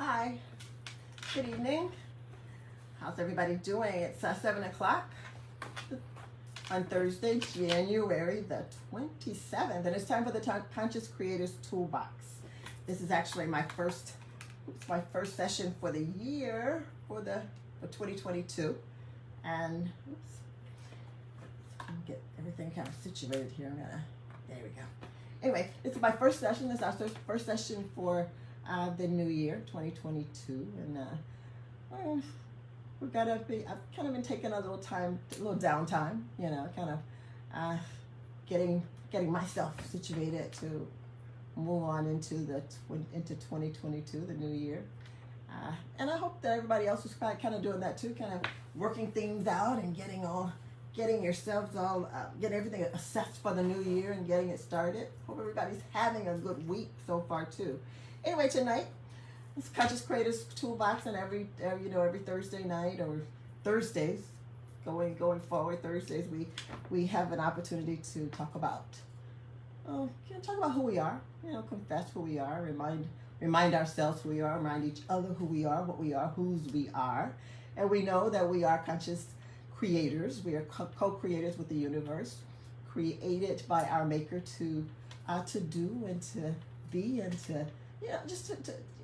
Hi, good evening. How's everybody doing? It's 7 o'clock on Thursday, January the 27th, and it's time for the Conscious Creators Toolbox. This is actually my first session for the year for 2022, and let me get everything kind of situated here. There we go. Anyway, this is my first session. This is our first session for the new year, 2022, and I've kind of been taking a little downtime, kind of getting myself situated to move on into 2022, the new year, and I hope that everybody else is kind of doing that too, kind of working things out and getting everything assessed for the new year and getting it started. Hope everybody's having a good week so far too. Anyway, tonight it's Conscious Creators Toolbox, and every Thursday night or Thursdays going forward, Thursdays we have an opportunity to talk about who we are, confess who we are, remind ourselves who we are, remind each other who we are, what we are, whose we are, and we know that we are conscious creators. We are co-creators with the universe, created by our Maker to do and to be and to just to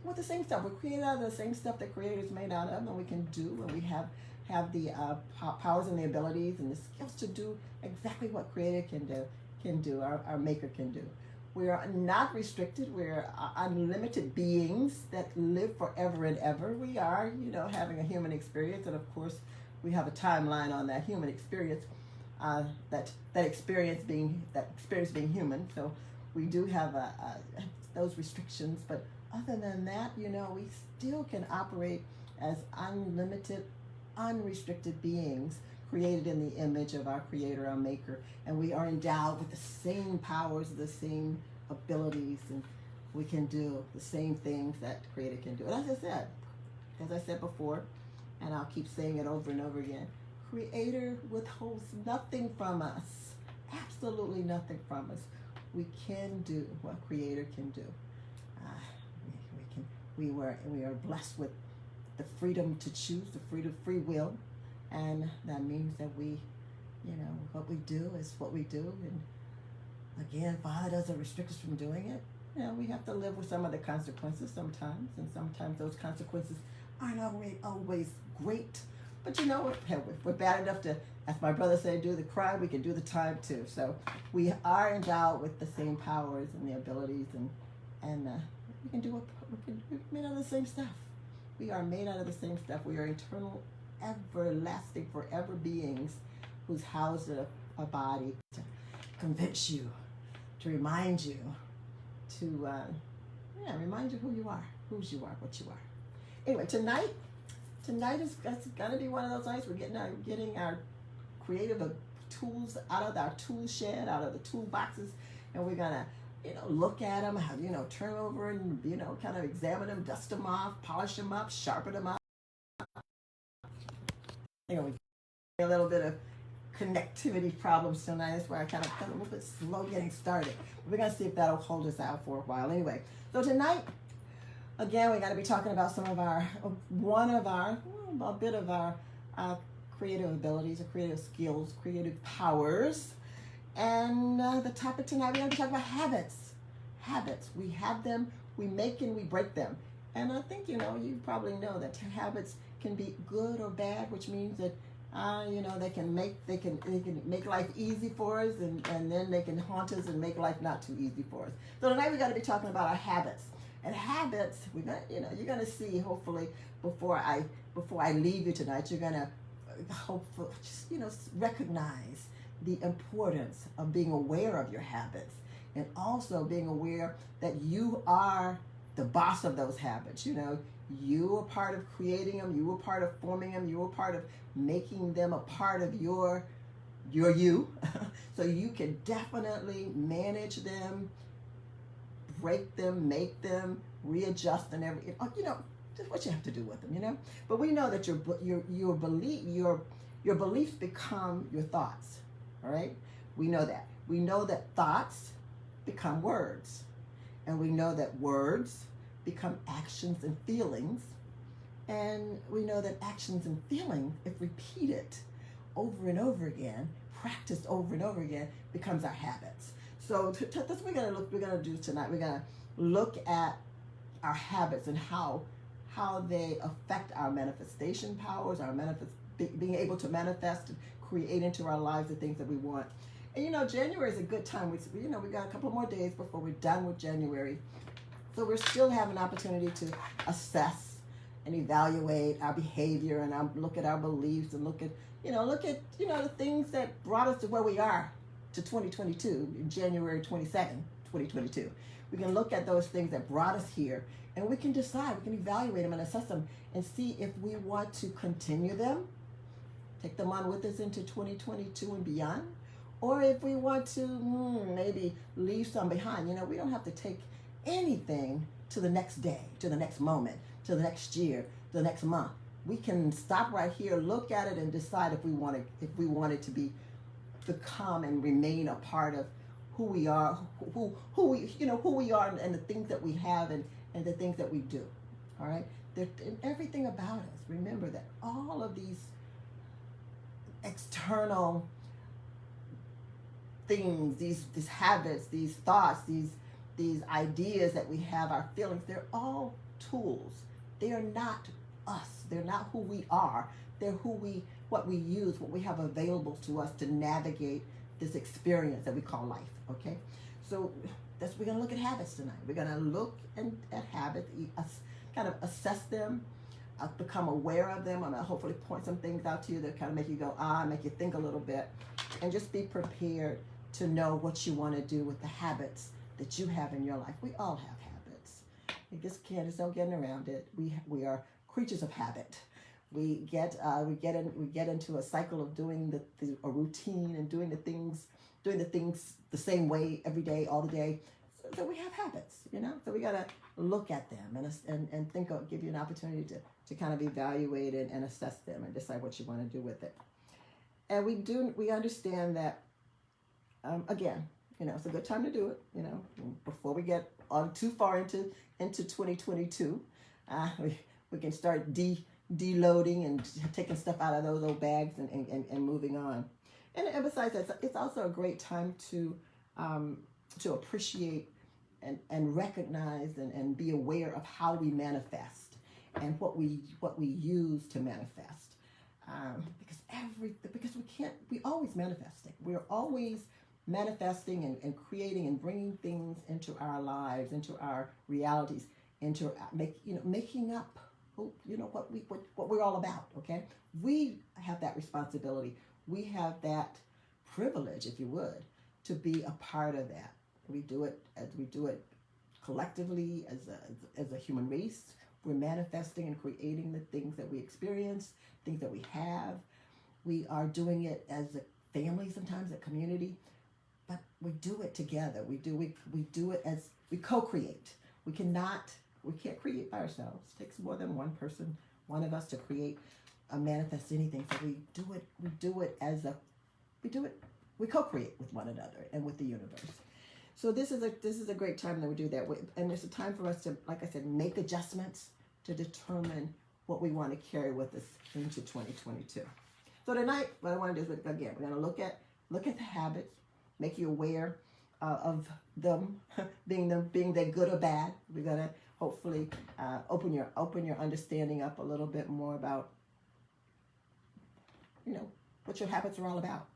with the same stuff. We're created out of the same stuff that creators made out of, and we can do, and we have the powers and the abilities and the skills to do exactly what creator can do. Our Maker can do. We are not restricted. We're unlimited beings that live forever and ever. We are, having a human experience, and of course, we have a timeline on that human experience. That experience being human. So we do have those restrictions, but other than that, we still can operate as unlimited, unrestricted beings created in the image of our Creator, our Maker, and we are endowed with the same powers, the same abilities, and we can do the same things that Creator can do. And as I said before, and I'll keep saying it over and over again, Creator withholds nothing from us, absolutely nothing from us. We can do what Creator can do. We are blessed with the freedom to choose, the freedom, free will, and that means that what we do is what we do. And again, Father doesn't restrict us from doing it. We have to live with some of the consequences sometimes, and sometimes those consequences aren't always great. But we're bad enough to, as my brother said, do the crime, we can do the time too. So we are endowed with the same powers and the abilities, and we can do we're made out of the same stuff. We are made out of the same stuff. We are eternal, everlasting, forever beings who's housed in a body to convince you, to remind you, remind you who you are, whose you are, what you are. Anyway, tonight is going to be one of those nights we're getting our creative tools out of our tool shed, out of the toolboxes, and we're going to look at them, turn over and kind of examine them, dust them off, polish them up, sharpen them up. We get a little bit of connectivity problems tonight. That's why I kind of a little bit slow getting started. We're going to see if that'll hold us out for a while. Anyway, so tonight, again, we're going to be talking about a bit of our creative abilities, or creative skills, creative powers. And the topic tonight, we're going to be talking about habits. Habits. We have them, we make and we break them. And I think, you probably know that habits can be good or bad, which means that, they can make life easy for us, and then they can haunt us and make life not too easy for us. So tonight we're going to be talking about our habits. And habits, you're going to see, hopefully, before I leave you tonight, you're going to hopefully recognize the importance of being aware of your habits, and also being aware that you are the boss of those habits. You are part of creating them, you were part of forming them, you were part of making them a part of your you. So you can definitely manage them, break them, make them, readjust, and just what you have to do with them, But we know that your beliefs become your thoughts. All right? We know that. We know that thoughts become words. And we know that words become actions and feelings. And we know that actions and feelings, if repeated over and over again, practiced over and over again, becomes our habits. So that's what we're gonna do tonight. We're gonna look at our habits and how they affect our manifestation powers, being able to manifest and create into our lives the things that we want. And January is a good time. We got a couple more days before we're done with January, so we're still having an opportunity to assess and evaluate our behavior and look at our beliefs and look at the things that brought us to where we are to 2022, January 22nd, 2022. We can look at those things that brought us here, and we can decide, we can evaluate them and assess them and see if we want to continue them, take them on with us into 2022 and beyond, or if we want to maybe leave some behind. We don't have to take anything to the next day, to the next moment, to the next year, to the next month. We can stop right here, look at it, and decide if we want it to become and remain a part of who we are, who we are, and the things that we have and the things that we do. All right, everything about us. Remember that all of these external things, these habits, these thoughts, these ideas that we have, our feelings, they're all tools. They are not us. They're not who we are. They're what we use, what we have available to us to navigate this experience that we call life. Okay, so we're going to look at habits tonight. We're going to look at habits, kind of assess them, become aware of them. I'm going to hopefully point some things out to you that kind of make you go, make you think a little bit, and just be prepared to know what you want to do with the habits that you have in your life. We all have habits. You just can't, there's no getting around it. We are creatures of habit. We get into a cycle of doing a routine and doing the things the same way every day, all the day. So we have habits, So we gotta look at them and think of, give you an opportunity to kind of evaluate it and assess them and decide what you want to do with it. And we understand that again, it's a good time to do it. Before we get on too far into 2022, we can start deloading and taking stuff out of those old bags and moving on. And besides that, it's also a great time to appreciate and recognize and be aware of how we manifest and what we use to manifest. Because we always manifesting. We're always manifesting and creating and bringing things into our lives, into our realities, into making up what we're all about. Okay, we have that responsibility. We have that privilege, if you would, to be a part of that. We do it collectively as a human race. We're manifesting and creating the things that we experience, things that we have. We are doing it as a family, sometimes a community, but we do it together. We do it as we co-create. We can't create by ourselves. It takes more than one person, one of us, to create or manifest anything. So we co-create with one another and with the universe. So this is a great time that we do that. And it's a time for us to, like I said, make adjustments to determine what we want to carry with us into 2022. So tonight, what I want to do is, again, we're going to look at the habits, make you aware of them, being they good or bad. We're going to hopefully open your understanding up a little bit more about what your habits are all about.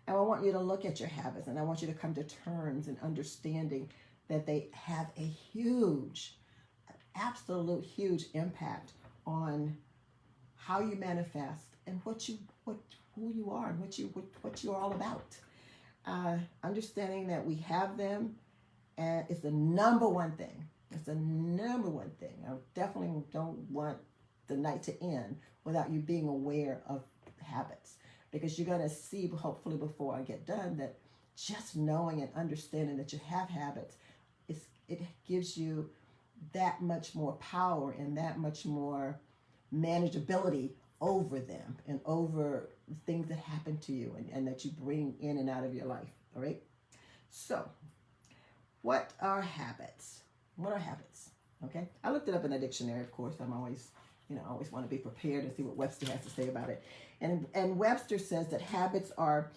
And I want you to look at your habits, and I want you to come to terms and understanding that they have a absolute huge impact on how you manifest and who you are and what you're all about. Understanding that we have them, and it's the number one thing. It's the number one thing. I definitely don't want the night to end without you being aware of habits, because you're going to see, hopefully before I get done, that just knowing and understanding that you have habits, it gives you that much more power and that much more manageability over them and over things that happen to you and that you bring in and out of your life. All right. So what are habits? What are habits? Okay, I looked it up in the dictionary, of course. I'm always, always want to be prepared and see what Webster has to say about it. And Webster says that habits are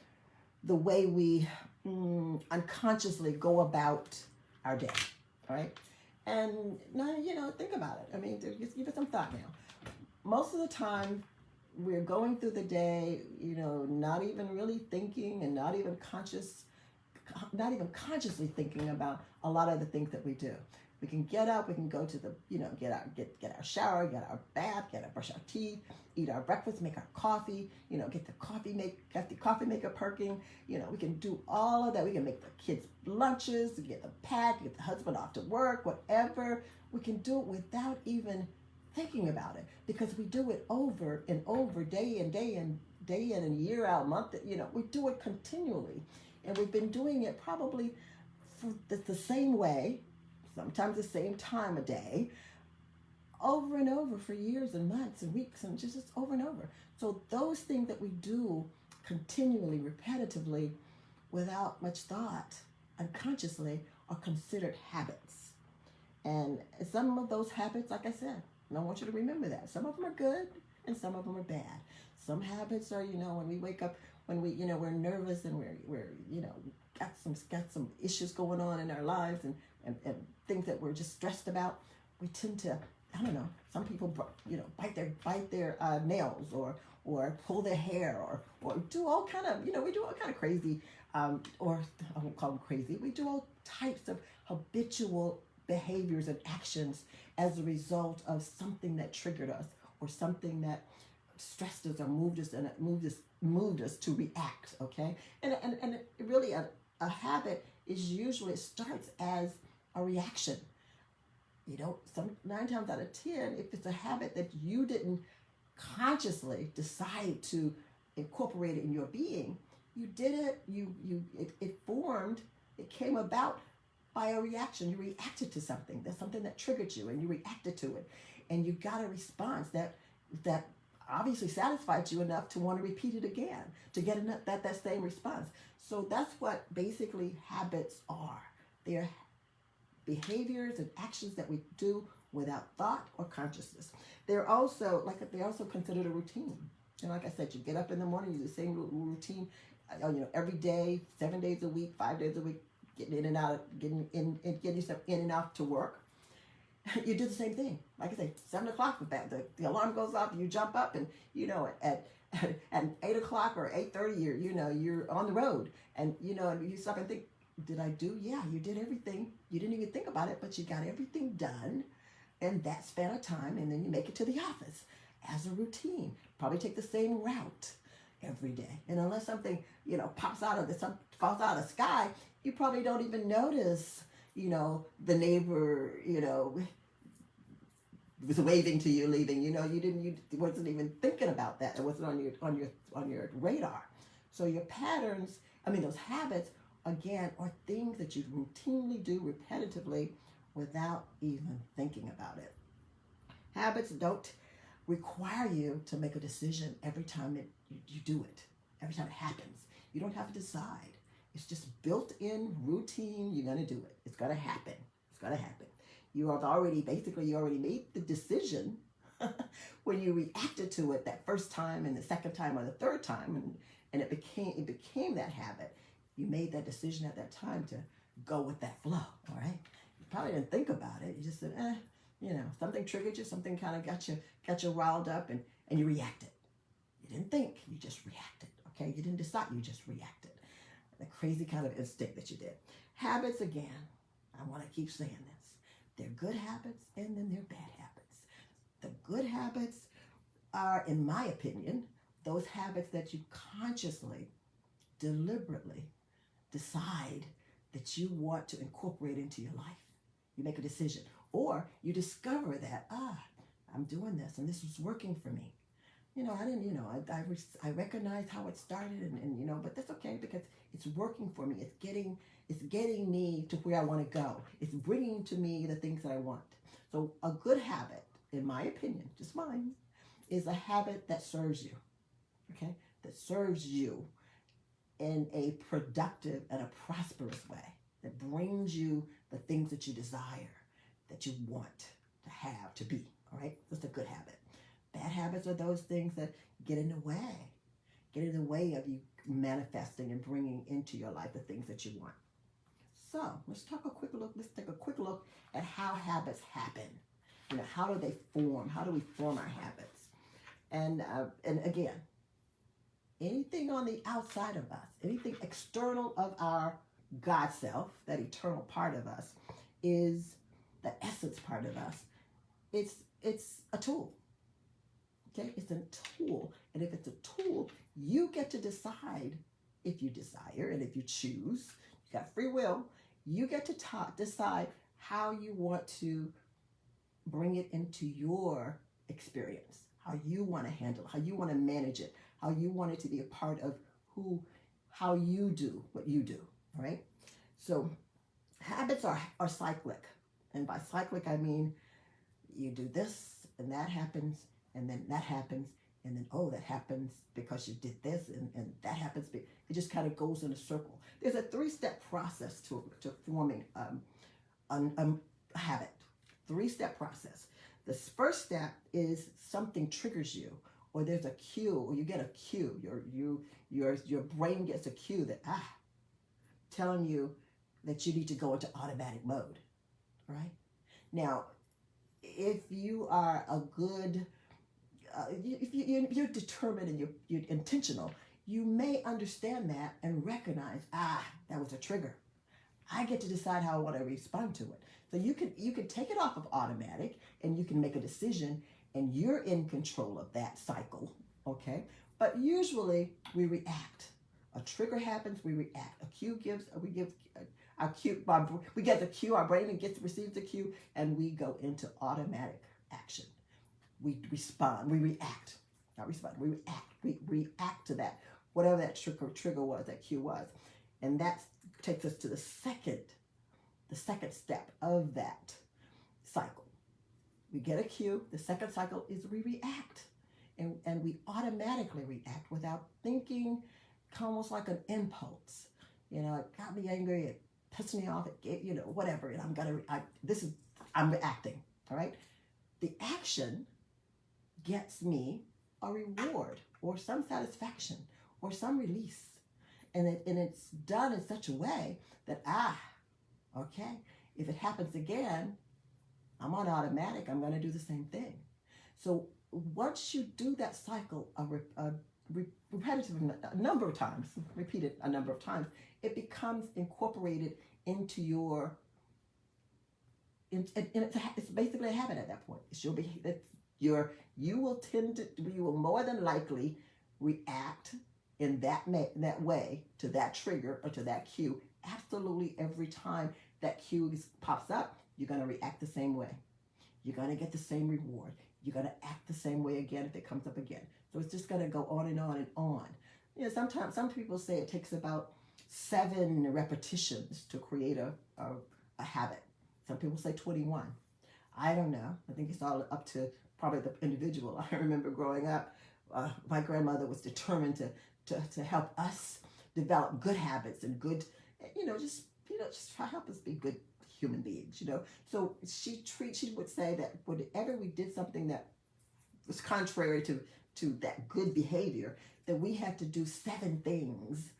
the way we unconsciously go about our day. All right, and now think about it. I mean, just give it some thought now. Most of the time, we're going through the day, not even really thinking and not even consciously thinking about a lot of the things that we do. We can get up, we can go to the, get our shower, get our bath, brush our teeth, eat our breakfast, make our coffee, get the coffee maker perking. We can do all of that. We can make the kids lunches, get them packed, get the husband off to work, whatever. We can do it without even thinking about it, because we do it over and over, day in and year out, month. We do it continually, and we've been doing it probably for the same way, sometimes the same time of day, over and over for years and months and weeks, and just over and over. So those things that we do continually, repetitively, without much thought, unconsciously, are considered habits. And some of those habits, like I said, and I want you to remember that. Some of them are good and some of them are bad. Some habits are, when we wake up, when we're nervous and we're got some issues going on in our lives and things that we're just stressed about, we tend to, I don't know, some people, bite their nails or pull their hair or do all kind of, we do all kind of crazy, or I won't call them crazy. We do all types of habitual behaviors and actions as a result of something that triggered us or something that stressed us or moved us to react. Okay, and really a habit is usually, it starts as a reaction. 9 times out of 10, if it's a habit that you didn't consciously decide to incorporate it in your being, you did it. It formed. It came about by a reaction. You reacted to something. There's something that triggered you, and you reacted to it, and you got a response that obviously satisfied you enough to want to repeat it again, to get that same response. So that's what basically habits are. They're behaviors and actions that we do without thought or consciousness. They're also considered a routine. And like I said, you get up in the morning, you do the same routine, every day, 7 days a week, 5 days a week, getting in and out, getting yourself in and out to work. You do the same thing. Like I say, 7 o'clock, the alarm goes off, you jump up, and at 8 o'clock or 8:30, you're on the road, and you stop and think, did I do? Yeah, you did everything. You didn't even think about it, but you got everything done in that span of time, and then you make it to the office as a routine. Probably take the same route every day, and unless something falls out of the sky, you probably don't even notice the neighbor was waving to you leaving. You wasn't even thinking about that. It wasn't on your radar. So your patterns, those habits, again, are things that you routinely do repetitively without even thinking about it. Habits don't require you to make a decision every time you do it, every time it happens. You don't have to decide. It's just built-in routine. You're going to do it. It's going to happen. It's going to happen. You already made the decision when you reacted to it that first time and the second time or the third time, and it became that habit. You made that decision at that time to go with that flow, all right? You probably didn't think about it. You just said, something triggered you, something kind of got you riled up, and you reacted. You didn't think, you just reacted, okay? You didn't decide, you just reacted. The crazy kind of instinct that you did. Habits, again, I want to keep saying this. They're good habits, and then they're bad habits. The good habits are, in my opinion, those habits that you consciously, deliberately decide that you want to incorporate into your life. You make a decision, or you discover that, I'm doing this, and this is working for me. I recognize how it started, and but that's okay, because it's working for me. It's getting me to where I want to go. It's bringing to me the things that I want. So a good habit, in my opinion, just mine, is a habit that serves you. Okay, that serves you in a productive and a prosperous way, that brings you the things that you desire, that you want to have, to be, all right? That's a good habit. Bad habits are those things that get in the way of you manifesting and bringing into your life the things that you want. So let's take a quick look at how habits happen. How do they form? How do we form our habits? And again, anything on the outside of us, anything external of our God self, that eternal part of us, is the essence part of us. It's a tool. Okay, it's a tool, and if it's a tool, you get to decide, if you desire and if you choose. You got free will. You get to decide how you want to bring it into your experience, how you want to handle it, how you want to manage it, how you want it to be a part of how you do what you do. All right. So habits are cyclic, and by cyclic I mean you do this and that happens, and then that happens, and then, oh, that happens because you did this, and that happens. It just kind of goes in a circle. There's a 3-step process to forming a habit. 3-step process. The first step is something triggers you, or there's a cue, or you get a cue. Your brain gets a cue that, telling you that you need to go into automatic mode, right? Now, if you are a good if you're determined and you're intentional, you may understand that and recognize, that was a trigger. I get to decide how I want to respond to it. So you can take it off of automatic, and you can make a decision, and you're in control of that cycle, okay? But usually we react. A trigger happens, we react. A cue we get the cue, our brain receives the cue, and we go into automatic action. We respond, we react, not respond, we react to that, whatever that trigger was, that cue was. And that takes us to the second step of that cycle. We get a cue, the second cycle is we react. And we automatically react without thinking, almost like an impulse. It got me angry, it pissed me off, whatever, and I'm reacting, all right? The action gets me a reward or some satisfaction or some release. And it's done in such a way that, okay, if it happens again, I'm on automatic, I'm going to do the same thing. So once you do that cycle repetitive a number of times, repeated a number of times, it becomes incorporated into your, it's basically a habit at that point. It's your behavior. You will more than likely react in that way to that trigger or to that cue. Absolutely every time that cue pops up, you're going to react the same way. You're going to get the same reward. You're going to act the same way again if it comes up again. So it's just going to go on and on and on. Sometimes some people say it takes about 7 repetitions to create a habit. Some people say 21. I don't know. I think it's all up to probably the individual. I remember growing up, my grandmother was determined to help us develop good habits and good, just try to help us be good human beings, So she would say that whenever we did something that was contrary to that good behavior, that we had to do 7 things,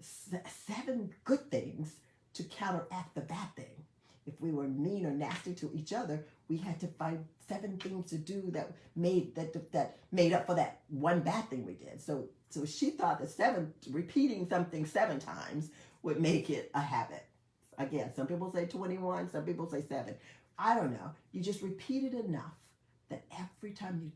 7 good things to counteract the bad thing. If we were mean or nasty to each other, we had to find 7 things to do that made up for that one bad thing we did. So she thought that repeating something 7 times would make it a habit. Again, some people say 21, some people say 7. I don't know. You just repeat it enough that every time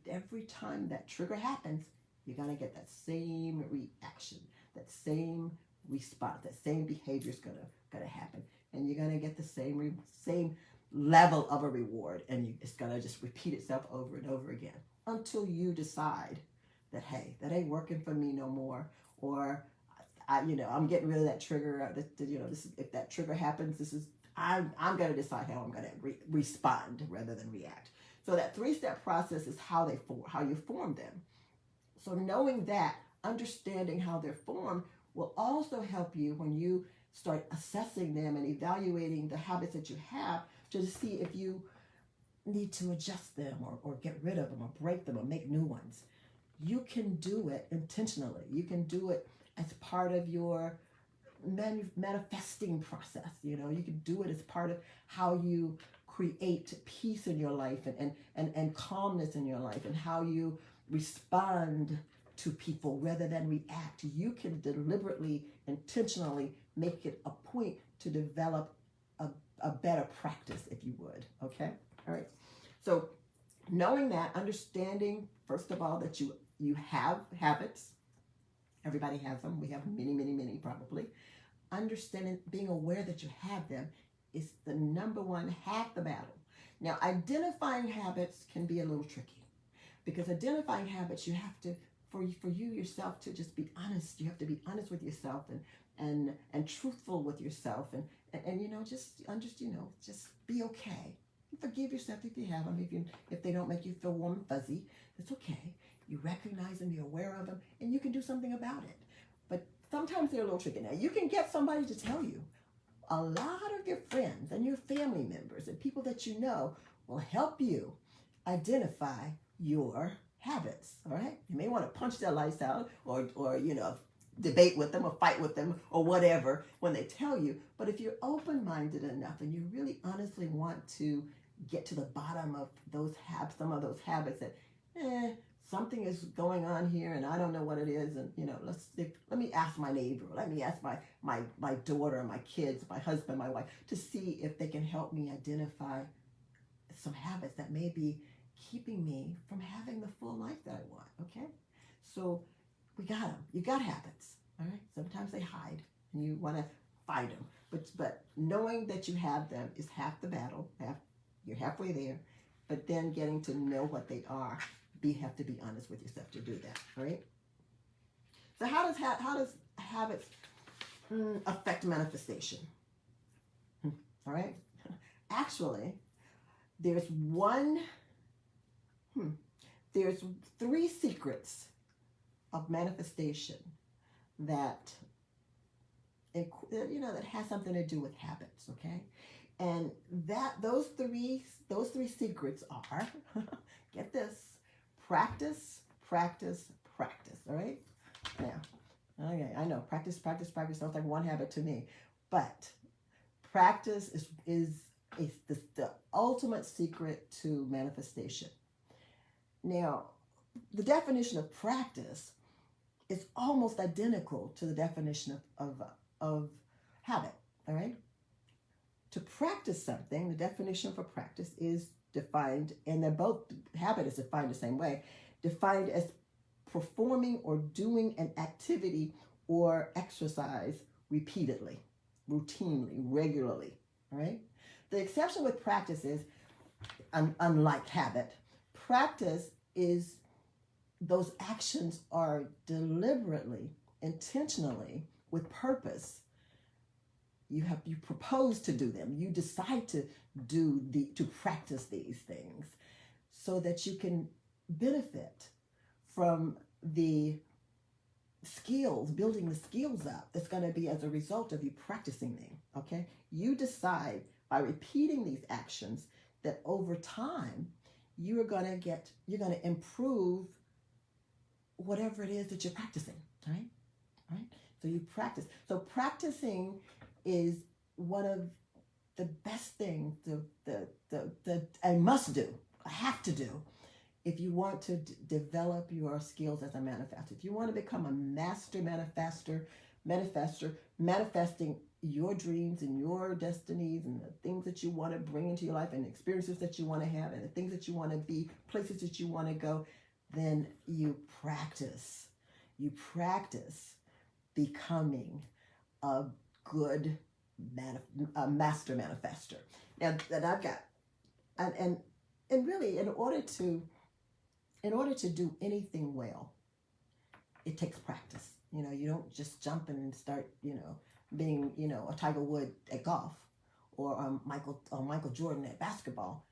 that trigger happens, you're gonna get that same reaction, that same response, that same behavior is gonna happen, and you're gonna get the same level of a reward, and it's gonna just repeat itself over and over again until you decide that, hey, that ain't working for me no more, or I'm getting rid of that trigger. If that trigger happens, I'm gonna decide how I'm gonna respond rather than react. So that 3-step process is how you form them. So knowing that, understanding how they're formed will also help you when you start assessing them and evaluating the habits that you have to see if you need to adjust them or get rid of them or break them or make new ones. You can do it intentionally. You can do it as part of your manifesting process. You know, you can do it as part of how you create peace in your life and calmness in your life, and how you respond to people rather than react. You can deliberately, intentionally make it a point to develop a better practice, if you would. Okay? All right. So knowing that, understanding, first of all, that you have habits. Everybody has them. We have many, many, many probably. Understanding, being aware that you have them is the number one, half the battle. Now, identifying habits can be a little tricky, because identifying habits, you have to, for you yourself to just be honest. You have to be honest with yourself and truthful with yourself, and you know, just be okay. Forgive yourself if you have them. If they don't make you feel warm and fuzzy, that's okay. You recognize them, you're aware of them, and you can do something about it. But sometimes they're a little tricky. Now, you can get somebody to tell you. A lot of your friends and your family members and people that you know will help you identify your habits. All right? You may want to punch their lights out, or you know, debate with them or fight with them or whatever when they tell you. But if you're open-minded enough and you really honestly want to get to the bottom of those some of those habits that something is going on here and I don't know what it is, and you know, let me ask my neighbor, let me ask my daughter, my kids, my husband, my wife, to see if they can help me identify some habits that may be keeping me from having the full life that I want. Okay? So we got them. You got habits. All right? Sometimes they hide and you want to fight them. But knowing that you have them is half the battle. You're halfway there. But then getting to know what they are, you have to be honest with yourself to do that. All right? So how does habits affect manifestation? All right? Actually, there's three secrets of manifestation that that has something to do with habits. Okay, and those three secrets are get this: practice, practice, practice. All right. Now, okay, I know practice sounds like one habit to me, but practice is the ultimate secret to manifestation. Now, the definition of practice is almost identical to the definition of habit. All right. To practice something, the definition for practice is defined, and they're both, habit is defined the same way, defined as performing or doing an activity or exercise repeatedly, routinely, regularly. All right. The exception with practice is, unlike habit, practice is those actions are deliberately, intentionally, with purpose. You propose to do them. You decide to practice these things so that you can benefit from the skills, building the skills up that's going to be as a result of you practicing them. Okay? You decide by repeating these actions that over time you're going to improve whatever it is that you're practicing. Right? Right? So you practice. So practicing is one of the best things, I must do, I have to do, if you want to develop your skills as a manifester. If you want to become a master manifester, manifesting your dreams and your destinies and the things that you want to bring into your life and experiences that you want to have and the things that you want to be, places that you want to go, then you practice. You practice becoming a good master manifester. Now that I've got, and really, in order to do anything well, it takes practice. You know, you don't just jump in and start, being, a Tiger Woods at golf or Michael Jordan at basketball.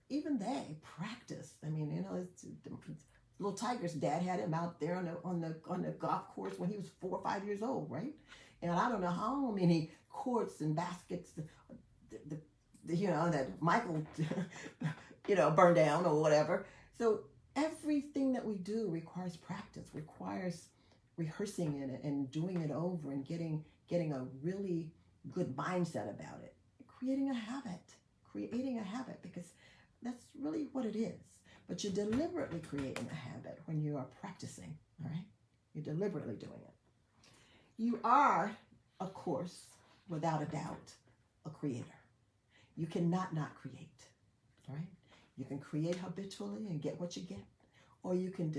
Even they practice. I mean, it's little Tiger's dad had him out there on the golf course when he was 4 or 5 years old, right? And I don't know how many courts and baskets that Michael, burned down or whatever. So everything that we do requires practice, requires rehearsing it and doing it over and getting a really good mindset about it. Creating a habit, because that's really what it is. But you're deliberately creating a habit when you are practicing, all right? You're deliberately doing it. You are, of course, without a doubt, a creator. You cannot not create, all right? You can create habitually and get what you get, or you can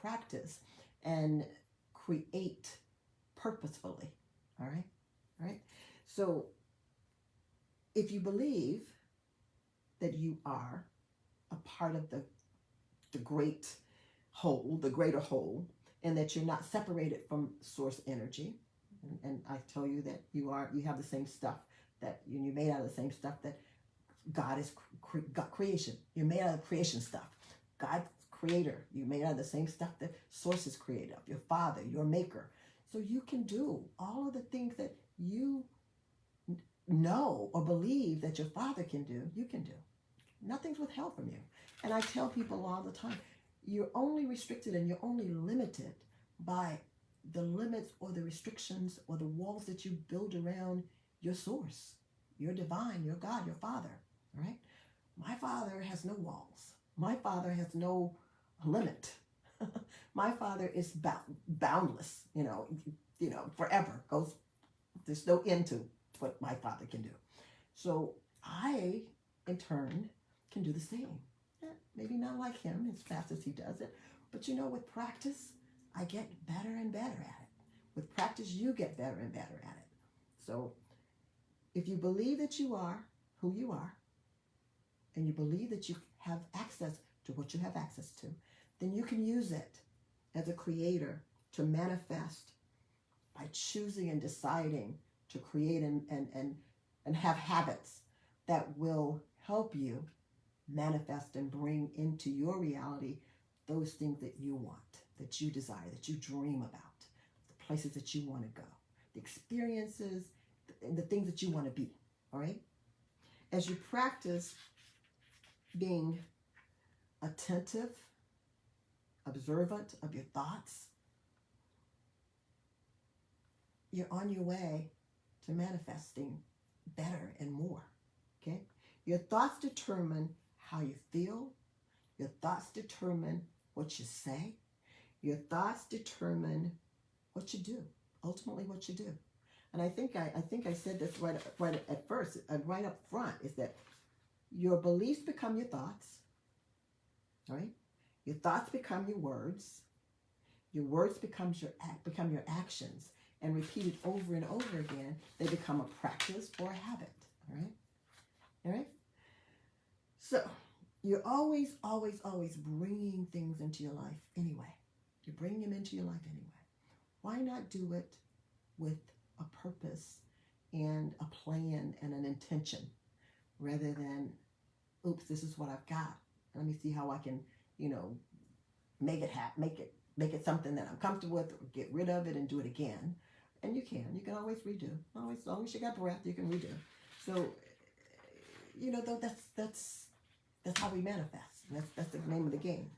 practice and create purposefully, all right? All right? So if you believe that you are a part of the great whole, the greater whole, and that you're not separated from source energy, and I tell you that you have the same stuff, that you're made out of the same stuff that God is God creation. You're made out of creation stuff. God's creator. You're made out of the same stuff that source is created of. Your father, your maker. So you can do all of the things that you know or believe that your father can do, you can do. Nothing's withheld from you. And I tell people all the time, you're only restricted and you're only limited by the limits or the restrictions or the walls that you build around your source, your divine, your God, your father, all right? My father has no walls. My father has no limit. My father is boundless, forever. There's no end to what my father can do. So I, in turn, can do the same. Maybe not like him as fast as he does it, but with practice, I get better and better at it. With practice, you get better and better at it. So if you believe that you are who you are, and you believe that you have access to what you have access to, then you can use it as a creator to manifest by choosing and deciding to create and have habits that will help you manifest and bring into your reality those things that you want, that you desire, that you dream about, the places that you want to go, the experiences, and the things that you want to be, all right? As you practice being attentive, observant of your thoughts, you're on your way to manifesting better and more, okay? Your thoughts determine how you feel. Your thoughts determine what you say. Your thoughts determine what you do, ultimately what you do. And I think I said this right at first, right up front, is that your beliefs become your thoughts, right? Your thoughts become your words. Your words become your actions, and repeated over and over again, they become a practice or a habit, all right? All right? So you're always, always, always bringing things into your life anyway. You're bringing them into your life anyway. Why not do it with a purpose and a plan and an intention, rather than, oops, this is what I've got. Let me see how I can, make it happen, make it something that I'm comfortable with, or get rid of it and do it again. And you can always redo. Always, as long as you got breath, you can redo. So, though that's how we manifest. That's the name of the game.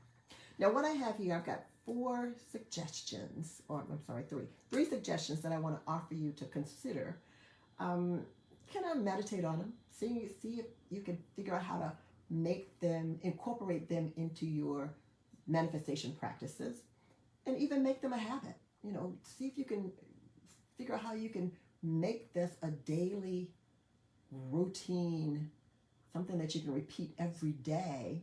Now, what I have here, I've got three suggestions that I want to offer you to consider. Kind of meditate on them. See if you can figure out how to incorporate them into your manifestation practices, and even make them a habit. See if you can figure out how you can make this a daily routine, something that you can repeat every day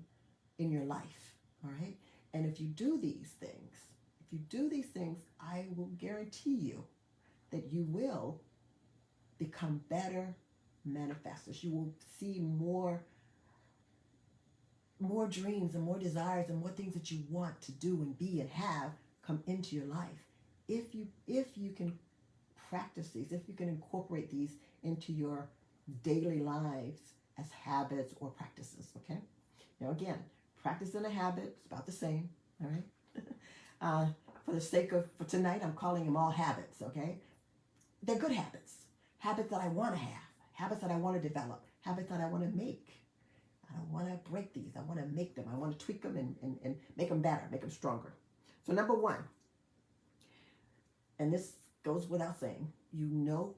in your life, all right? And if you do these things, I will guarantee you that you will become better manifestors. You will see more dreams and more desires and more things that you want to do and be and have come into your life. If you can practice these, if you can incorporate these into your daily lives as habits or practices, okay? Now again, practice and a habit is about the same, all right? For the sake of, for tonight, I'm calling them all habits, okay? They're good habits. Habits that I want to have. Habits that I want to develop. habits that I want to make. I don't want to break these. I want to make them. I want to tweak them and make them better, make them stronger. So number one, and this goes without saying, you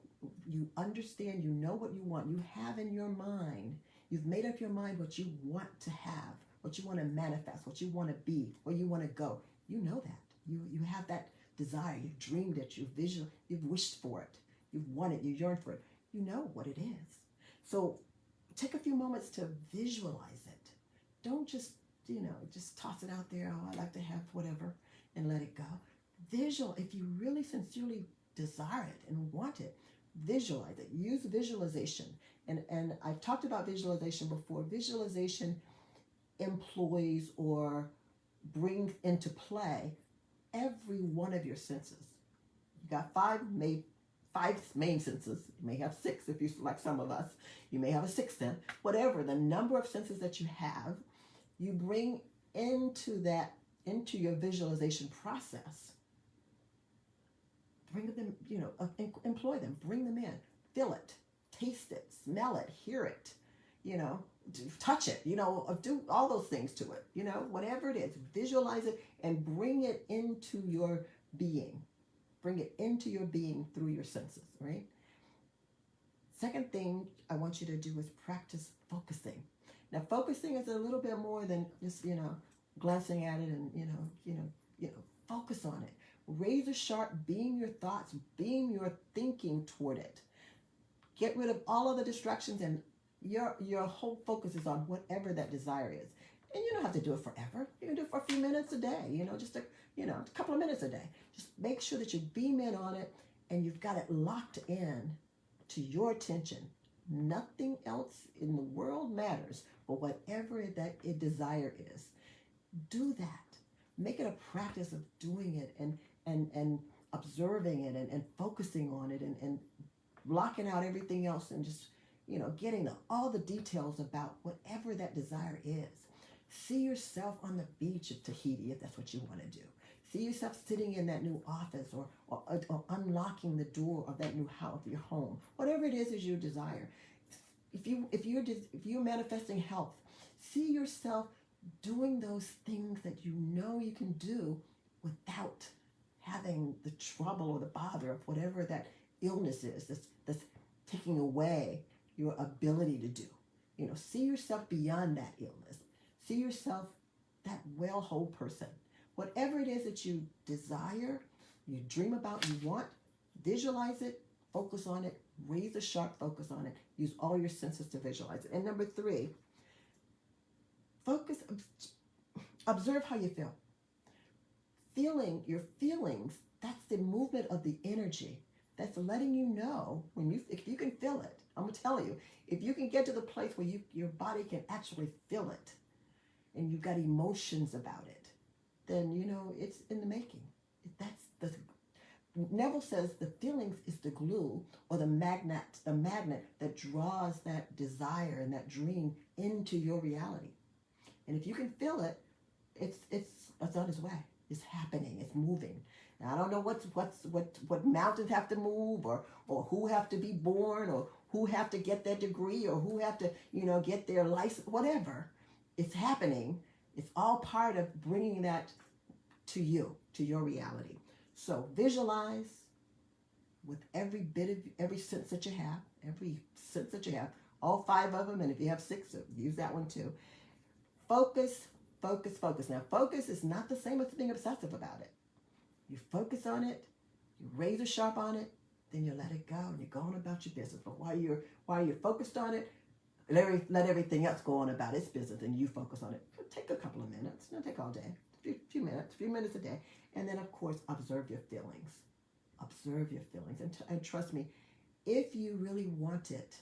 understand, you know what you want. You have in your mind, you've made up your mind what you want to have, what you want to manifest, what you want to be, where you want to go. You know that. You have that desire. You've dreamed it. You've wished for it. You've wanted it. You yearn for it. You know what it is. So take a few moments to visualize it. Don't just toss it out there. Oh, I'd like to have whatever, and let it go. If you really sincerely desire it and want it, visualize it. Use visualization. And I've talked about visualization before. Visualization employs or brings into play every one of your senses. You got five main senses. You may have six if you like some of us. You may have a sixth sense. Whatever the number of senses that you have, you bring into your visualization process. Bring them, employ them, bring them in, feel it, taste it, smell it, hear it, touch it, do all those things to it, whatever it is, visualize it and bring it into your being. Bring it into your being through your senses, right? Second thing I want you to do is practice focusing. Now, focusing is a little bit more than just, glancing at it and, focus on it. Razor sharp, beam your thoughts, beam your thinking toward it. Get rid of all of the distractions, and your whole focus is on whatever that desire is. And you don't have to do it forever. You can do it for a few minutes a day, just a couple of minutes a day. Just make sure that you beam in on it and you've got it locked in to your attention. Nothing else in the world matters but whatever that desire is. Do that. Make it a practice of doing it and observing it and focusing on it and blocking out everything else and just, getting all the details about whatever that desire is. See yourself on the beach of Tahiti if that's what you want to do. See yourself sitting in that new office or unlocking the door of that new house, your home. Whatever it is your desire. If you're manifesting health, see yourself doing those things that you can do without having the trouble or the bother of whatever that illness is that's taking away your ability to do. See yourself beyond that illness. See yourself that well-whole person. Whatever it is that you desire, you dream about, you want, visualize it, focus on it, raise a sharp focus on it, use all your senses to visualize it. And number 3, observe how you feel. Your feelings, that's the movement of the energy. That's letting you know if you can feel it. I'm going to tell you, if you can get to the place where your body can actually feel it and you've got emotions about it, then it's in the making. Neville says the feelings is the glue or the magnet that draws that desire and that dream into your reality. And if you can feel it, it's on its way. It's happening. It's moving. Now, I don't know what mountains have to move or who have to be born or who have to get their degree or who have to get their license. Whatever, it's happening. It's all part of bringing that to you, to your reality. So visualize with every sense that you have, all 5 of them, and if you have 6, use that one too. Focus. Now, focus is not the same as being obsessive about it. You focus on it, you razor sharp on it, then you let it go and you're going about your business. But while you're focused on it, let everything else go on about its business and you focus on it. It'll take a couple of minutes. It'll take all day. A few minutes a day. And then, of course, observe your feelings. Observe your feelings. And trust me, if you really want it,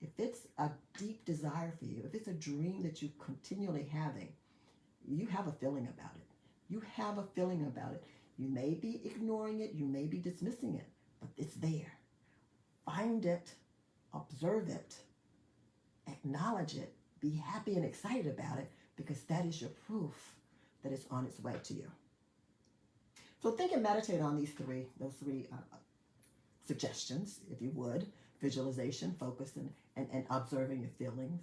if it's a deep desire for you, if it's a dream that you're continually having, you have a feeling about it. You have a feeling about it. You may be ignoring it. You may be dismissing it, but it's there. Find it. Observe it. Acknowledge it. Be happy and excited about it because that is your proof that it's on its way to you. So think and meditate on those three suggestions, if you would. visualization, focus, and observing your feelings.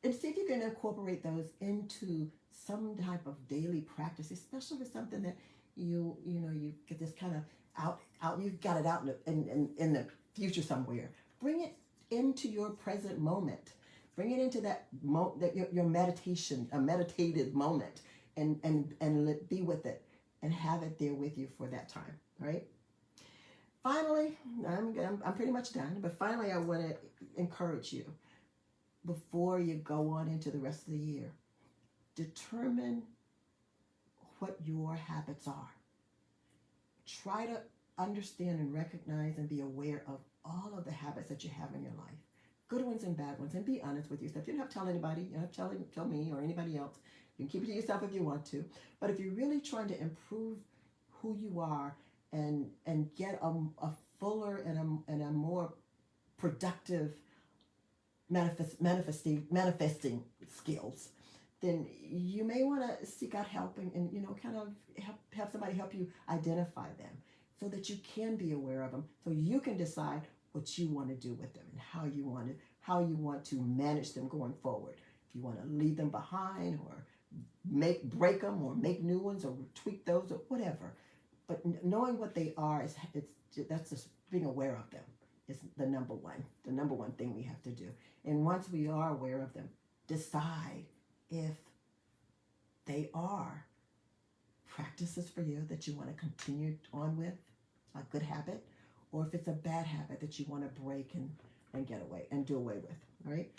And see if you can incorporate those into some type of daily practice, especially with something that you get this kind of out you've got it out in the future somewhere. Bring it into your present moment. Bring it into that your meditation, a meditative moment, and be with it and have it there with you for that time. Right. Finally, I'm pretty much done. But finally, I want to encourage you before you go on into the rest of the year. Determine what your habits are. Try to understand and recognize and be aware of all of the habits that you have in your life, good ones and bad ones, and be honest with yourself. You don't have to tell anybody. You don't have to tell me or anybody else. You can keep it to yourself if you want to. But if you're really trying to improve who you are and get a fuller and a more productive manifesting skills, then you may want to seek out help and kind of have somebody help you identify them so that you can be aware of them, so you can decide what you want to do with them and how you want to manage them going forward. If you want to leave them behind or break them or make new ones or tweak those or whatever. But knowing what they are that's just being aware of them is the number one thing we have to do. And once we are aware of them, decide if they are practices for you that you want to continue on with, a good habit, or if it's a bad habit that you want to break and get away and do away with. All right?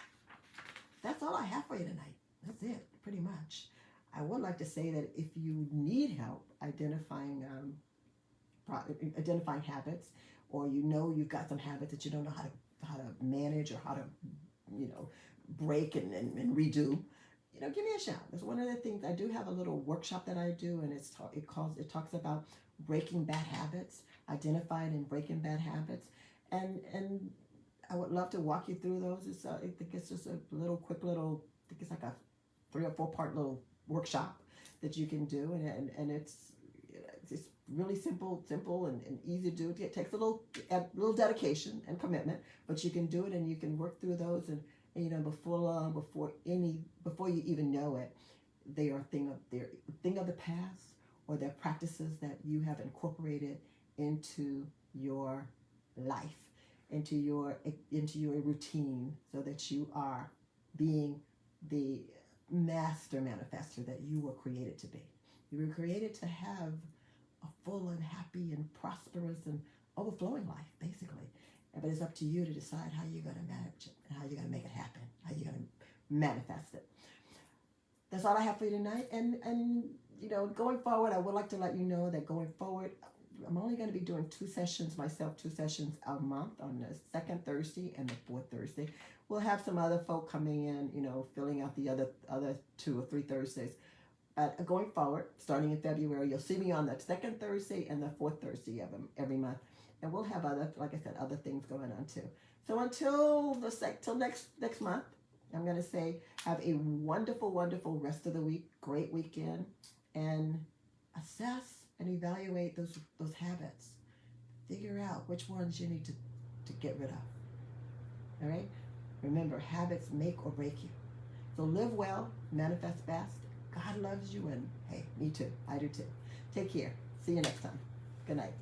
That's all I have for you tonight. That's it, pretty much. I would like to say that if you need help identifying habits, or you've got some habits that you don't know how to manage or how to break and redo, give me a shout. That's one of the things. I do have a little workshop that I do, and it talks about breaking bad habits, identifying and breaking bad habits, and I would love to walk you through those. I think it's just a quick little. I think it's like a 3 or 4 part little workshop that you can do, and it's really simple and easy to do. It takes a little dedication and commitment, but you can do it and you can work through those, and before you even know it, they are thing of the past, or they're practices that you have incorporated into your life, into your routine, so that you are being the master manifester that you were created to be. You were created to have a full and happy and prosperous and overflowing life, basically. But it's up to you to decide how you're going to manage it and how you're going to make it happen, how you're going to manifest it. That's all I have for you tonight. And going forward, I would like to let you know that going forward, I'm only going to be doing 2 sessions a month, on the second Thursday and the fourth Thursday. We'll have some other folk coming in, filling out the other 2 or 3 Thursdays. But going forward, starting in February, you'll see me on the second Thursday and the fourth Thursday of every month. And we'll have other things going on too. So until next month, I'm going to say have a wonderful, wonderful rest of the week, great weekend, and assess and evaluate those habits. Figure out which ones you need to get rid of. All right? Remember, habits make or break you. So live well, manifest best. God loves you, and hey, me too. I do too. Take care. See you next time. Good night.